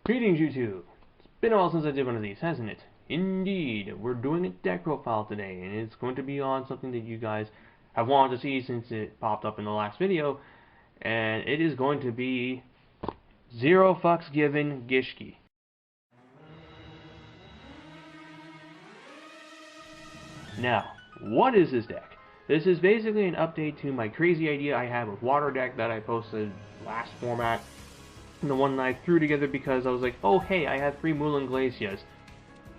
Greetings, YouTube! It's been a while since I did one of these, hasn't it? Indeed, we're doing a deck profile today, and it's going to be on something that you guys have wanted to see since it popped up in the last video, and it is going to be Zero Fucks Given Gishki. Now, what is this deck? This is basically an update to my crazy idea I had with Water.dek that I posted last format. And the one that I threw together because I was like, oh hey, I have 3 Mulan Glacias.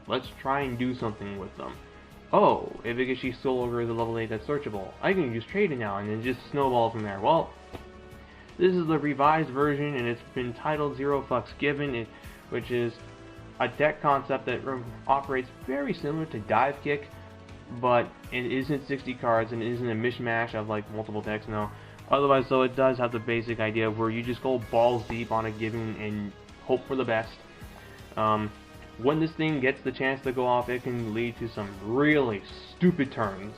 Let's try and do something with them. Oh, if Gishki Soul is a level 8 that's searchable, I can use trading now and then just snowball from there. Well, this is the revised version and it's been titled Zero Fucks Given, which is a deck concept that operates very similar to Dive Kick, but it isn't 60 cards and it isn't a mishmash of like multiple decks, no. Otherwise, though, it does have the basic idea where you just go balls deep on a given and hope for the best. When this thing gets the chance to go off, it can lead to some really stupid turns.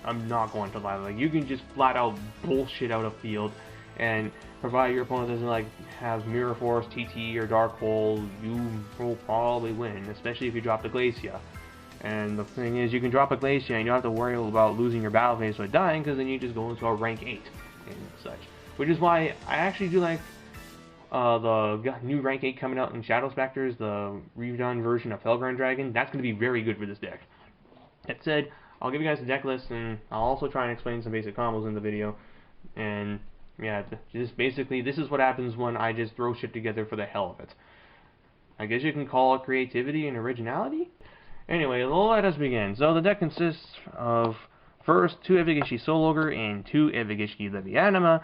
I'm not going to lie. Like, you can just flat out bullshit out of field, and provided your opponent doesn't like have Mirror Force, TT, or Dark Hole, you will probably win, especially if you drop the Glacia. And the thing is, you can drop a Glacia and you don't have to worry about losing your battle phase by dying, because then you just go into a rank 8. And such, which is why I actually do like the new rank 8 coming out in Shadow Specters, the redone version of Felgrand Dragon. That's going to be very good for this deck. That said, I'll give you guys the deck list, and I'll also try and explain some basic combos in the video. And yeah, just basically, this is what happens when I just throw shit together for the hell of it. I guess you can call it creativity and originality? Anyway, let us begin. So the deck consists of first, 2 Gishki Soul Ogre and 2 Gishki Levianima.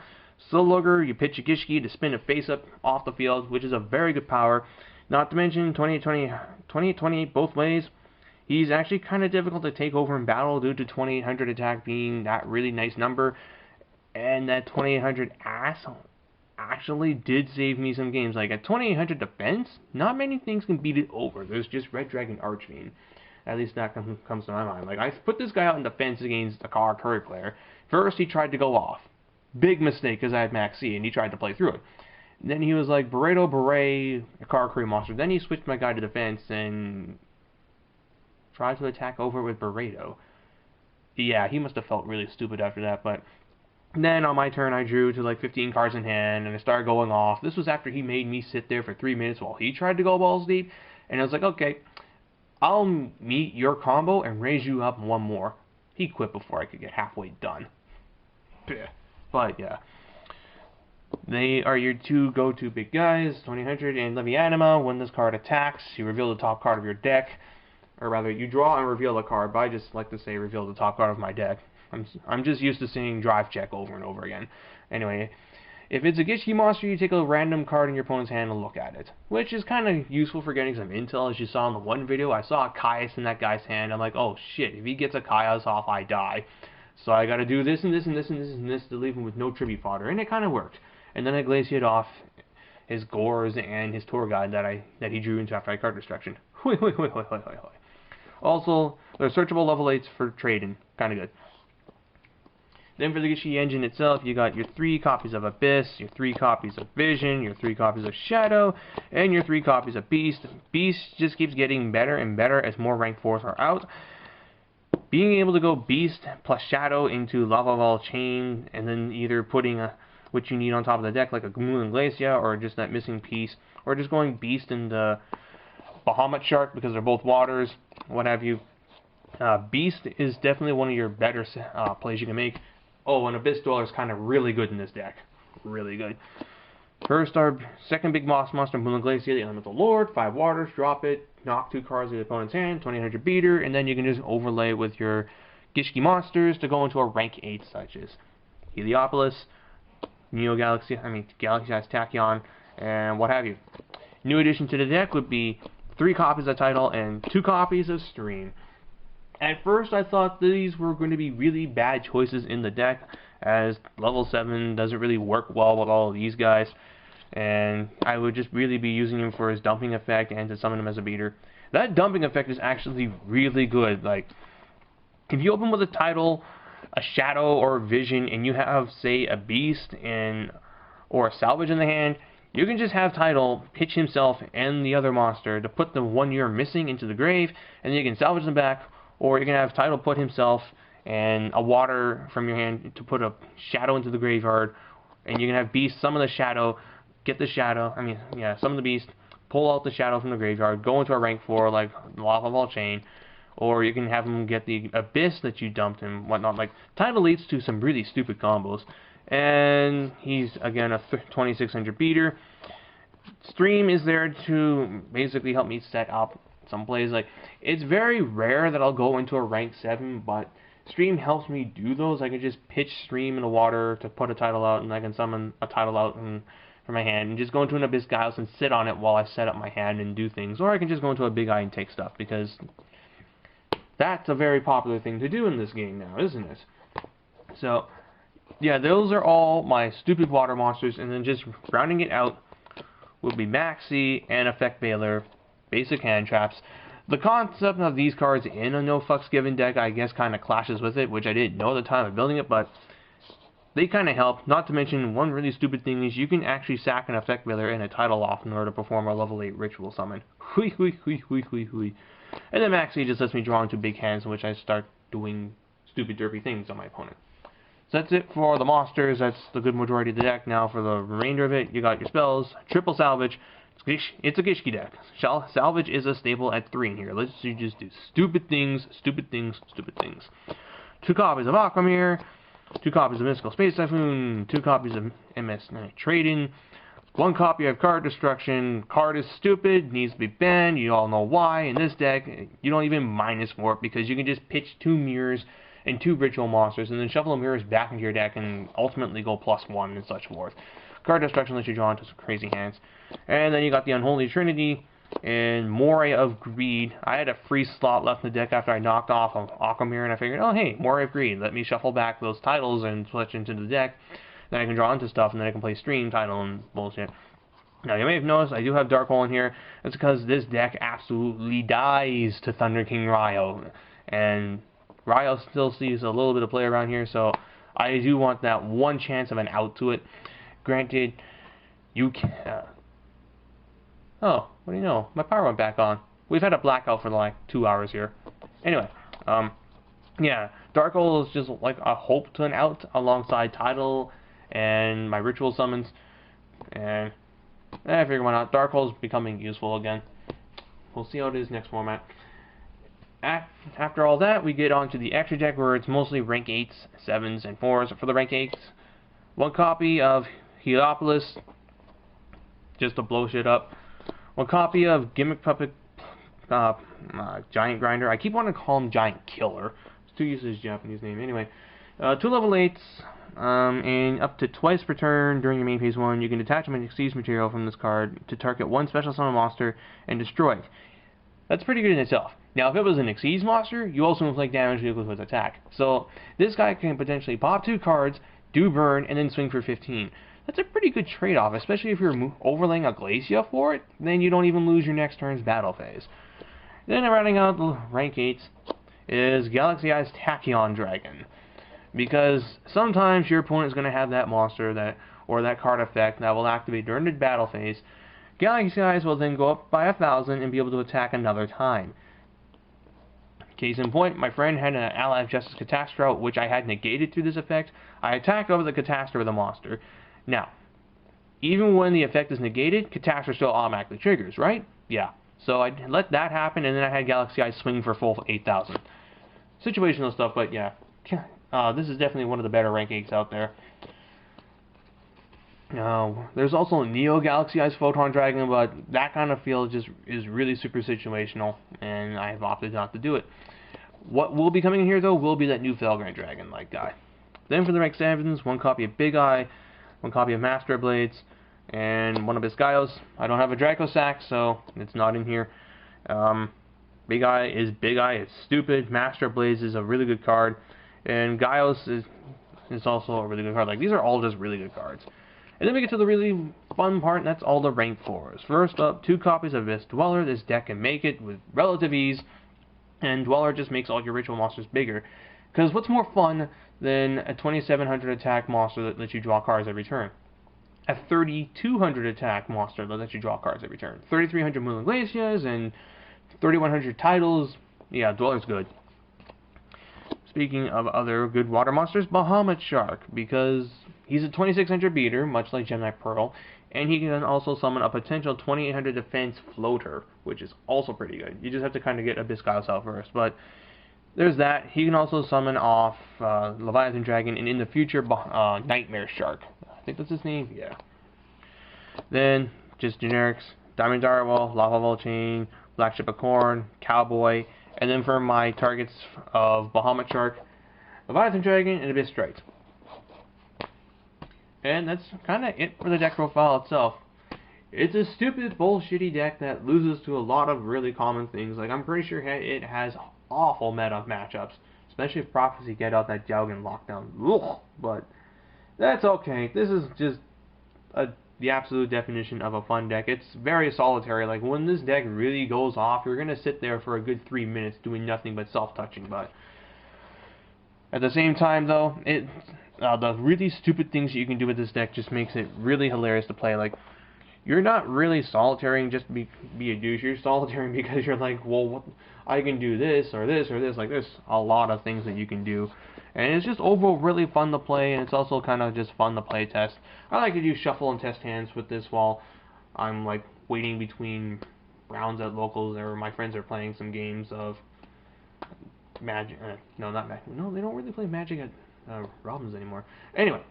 Soul Ogre, you pitch a Gishki to spin a face up off the field, which is a very good power. Not to mention 2020 both ways. He's actually kind of difficult to take over in battle due to 2800 attack being that really nice number. And that 2800 ass actually did save me some games. Like at 2800 defense, not many things can beat it over. There's just Red Dragon Archfiend. At least that comes to my mind. Like, I put this guy out in defense against a Curry player. First, he tried to go off. Big mistake, because I had Max C, and he tried to play through it. Then he was like, Burrito, Beret, a Curry monster. Then he switched my guy to defense and tried to attack over with Burrito. Yeah, he must have felt really stupid after that, but then on my turn, I drew to like 15 cards in hand, and I started going off. This was after he made me sit there for 3 minutes while he tried to go balls deep, and I was like, okay, I'll meet your combo and raise you up 1 more. He quit before I could get halfway done. But yeah. They are your 2 go-to big guys, 2000 and Levianima. When this card attacks, you reveal the top card of your deck. Or rather, you draw and reveal a card, but I just like to say reveal the top card of my deck. I'm just used to seeing drive check over and over again. Anyway, if it's a Gishki monster, you take a random card in your opponent's hand and look at it. Which is kind of useful for getting some intel. As you saw in the one video, I saw a Caius in that guy's hand. I'm like, oh shit, if he gets a Caius off, I die. So I gotta do this and this and this and this and this to leave him with no tribute fodder. And it kind of worked. And then I glaciated off his Gores and his tour guide that he drew into after I card destruction. Also, they're searchable level 8s for trading. Kind of good. Then for the Gishki engine itself, you got your 3 copies of Abyss, your 3 copies of Vision, your 3 copies of Shadow, and your 3 copies of Beast. Beast just keeps getting better and better as more rank 4s are out. Being able to go Beast plus Shadow into Lava Ball Chain, and then either putting what you need on top of the deck, like a Mulan Glacia, or just that missing piece, or just going Beast into Bahamut Shark, because they're both waters, what have you. Beast is definitely one of your better plays you can make. Oh, and Abyss Dweller is kind of really good in this deck. Really good. First, our second big boss monster, Mulan Glacia, the Elemental Lord, 5 waters, drop it, knock 2 cards in the opponent's hand, 2000 beater, and then you can just overlay with your Gishki monsters to go into a rank 8, such as Heliopolis, Galaxy Size Tachyon, and what have you. New addition to the deck would be 3 copies of Title and 2 copies of Stream. At first, I thought these were going to be really bad choices in the deck, as level 7 doesn't really work well with all of these guys, and I would just really be using him for his dumping effect and to summon him as a beater. That dumping effect is actually really good. Like, if you open with a Title, a Shadow, or a Vision, and you have, say, a Beast or a Salvage in the hand, You can just have Title pitch himself and the other monster to put the one you're missing into the grave, and then you can salvage them back, or you can have Title put himself and a water from your hand to put a shadow into the graveyard, and you can have Beast summon the shadow, get the shadow, summon the Beast, pull out the shadow from the graveyard, go into a rank 4 like Lava Ball Chain, or you can have him get the Abyss that you dumped and whatnot. Like, Title leads to some really stupid combos. And he's, again, a 2600 beater. Stream is there to basically help me set up some plays. Like, it's very rare that I'll go into a rank 7, but Stream helps me do those. I can just pitch Stream in the water to put a Title out, and I can summon a Title out from my hand, and just go into an Abyss Giles and sit on it while I set up my hand and do things. Or I can just go into a Big Eye and take stuff, because that's a very popular thing to do in this game now, isn't it? So, yeah, those are all my stupid water monsters, and then just rounding it out will be Maxi and Effect Veiler, basic hand traps. The concept of these cards in a no fucks given deck, I guess, kind of clashes with it, which I didn't know at the time of building it, but they kind of help. Not to mention, one really stupid thing is you can actually sack an Effect Veiler and a Title off in order to perform a level 8 ritual summon. Hui hui hui hui hui hui. And then Maxi just lets me draw into big hands in which I start doing stupid derpy things on my opponent. So that's it for the monsters. That's the good majority of the deck. Now for the remainder of it, you got your spells, triple salvage. It's a Gishki deck. Salvage is a staple at 3 in here. Let's just do stupid things, stupid things, stupid things. 2 copies of Aquamir, 2 copies of Mystical Space Typhoon, 2 copies of MS Trading, 1 copy of Card Destruction. Card is stupid, needs to be banned. You all know why. In this deck, you don't even minus for it because you can just pitch 2 mirrors and 2 ritual monsters, and then shuffle the mirrors back into your deck and ultimately go +1 and such forth. Card Destruction lets you draw into some crazy hands. And then you got the Unholy Trinity and Moray of Greed. I had a free slot left in the deck after I knocked off of Aquamir, and I figured, oh hey, Moray of Greed, let me shuffle back those titles and switch into the deck. Then I can draw into stuff, and then I can play Stream, Title, and bullshit. Now, you may have noticed I do have Dark Hole in here. That's because this deck absolutely dies to Thunder King Ryo. And Ryo still sees a little bit of play around here, so I do want that one chance of an out to it. Granted, you can... oh, what do you know? My power went back on. We've had a blackout for like 2 hours here. Anyway, yeah, Dark Hole is just like a hope to an out alongside Title and my ritual summons, and I figure why not. Dark Hole is becoming useful again. We'll see how it is next format. After all that, we get on to the extra deck where it's mostly rank 8s, 7s, and 4s. For the rank 8s, 1 copy of Heliopolis, just to blow shit up. 1 copy of Gimmick Puppet Giant Grinder. I keep wanting to call him Giant Killer. It's too used to his Japanese name. Anyway, 2 level 8s. And up to twice per turn during your main phase 1, you can detach an Exceeds material from this card to target 1 special summon monster and destroy it. That's pretty good in itself. Now, if it was an Exceeds monster, you also inflict damage with its attack. So, this guy can potentially pop 2 cards, do burn, and then swing for 15. That's a pretty good trade-off, especially if you're overlaying a Glacia for it, then you don't even lose your next turn's battle phase. Then, rounding out the rank 8s is Galaxy Eyes Tachyon Dragon. Because sometimes your opponent is going to have that monster or that card effect that will activate during the battle phase. Galaxy Eyes will then go up by 1,000 and be able to attack another time. Case in point, my friend had an Ally of Justice Catastrophe, which I had negated through this effect. I attacked over the Catastrophe with the monster. Now, even when the effect is negated, Catastrophe still automatically triggers, right? Yeah. So I let that happen, and then I had Galaxy Eyes swing for full 8,000. Situational stuff, but yeah. This is definitely one of the better rank 8s out there. There's also Neo Galaxy Eyes Photon Dragon, but that kind of feel just is really super situational, and I've opted not to do it. What will be coming in here, though, will be that new Felgrant Dragon-like guy. Then for the rank 7s, 1 copy of Big Eye, 1 copy of Master Blades, and 1 of Biscayos. I don't have a Draco Sack, so it's not in here. Big Eye is Big Eye, it's stupid. Master Blades is a really good card. And Gaios is also a really good card. Like, these are all just really good cards. And then we get to the really fun part, and that's all the rank 4s. First up, 2 copies of Abyss Dweller. This deck can make it with relative ease, and Dweller just makes all your ritual monsters bigger. Because what's more fun than a 2700 attack monster that lets you draw cards every turn? a 3200 attack monster that lets you draw cards every turn. 3300 Moon Glaciers and 3100 titles. Yeah, Dweller's good. Speaking of other good water monsters, Bahamut Shark, because he's a 2600 beater, much like Gemini Pearl, and he can also summon a potential 2800 defense floater, which is also pretty good. You just have to kind of get Abyssgailos out first, but there's that. He can also summon off Leviathan Dragon, and in the future, Nightmare Shark. I think that's his name? Yeah. Then, just generics, Diamond Direwall, Lava Volcane, Black Ship of Corn, Cowboy, and then for my targets of Bahamut Shark, Leviathan Dragon, and Abyss Strike. And that's kind of it for the deck profile itself. It's a stupid, bullshitty deck that loses to a lot of really common things. Like, I'm pretty sure it has awful meta matchups, especially if Prophecy get out that Jaugen lockdown. Ugh, but that's okay. This is just the absolute definition of a fun deck. It's very solitary. Like, when this deck really goes off, you're gonna sit there for a good 3 minutes doing nothing but self-touching. But at the same time, though, the really stupid things you can do with this deck just makes it really hilarious to play. Like, you're not really solitaring just to be a douche. You're solitaring because you're like, well, I can do this or this or this. Like, there's a lot of things that you can do. And it's just overall really fun to play, and it's also kind of just fun to play test. I like to do shuffle and test hands with this while I'm like waiting between rounds at locals, or my friends are playing some games of Magic. No, not Magic. No, they don't really play Magic at Robin's anymore. Anyway,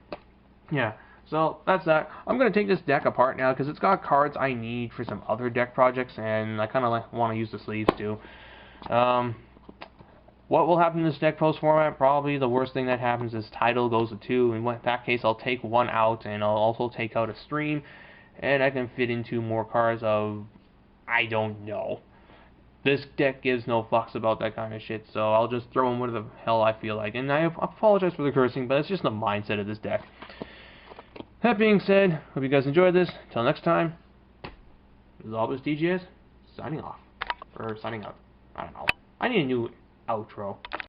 yeah. So that's that. I'm going to take this deck apart now because it's got cards I need for some other deck projects, and I kind of want to use the sleeves too. What will happen in this deck post format? Probably the worst thing that happens is title goes to 2. In that case, I'll take 1 out, and I'll also take out a stream, and I can fit into more cards of, I don't know. This deck gives no fucks about that kind of shit, so I'll just throw in whatever the hell I feel like. And I apologize for the cursing, but it's just the mindset of this deck. That being said, hope you guys enjoyed this. Until next time, as always, DGS, signing off. Or signing out. I don't know. I need a new outro.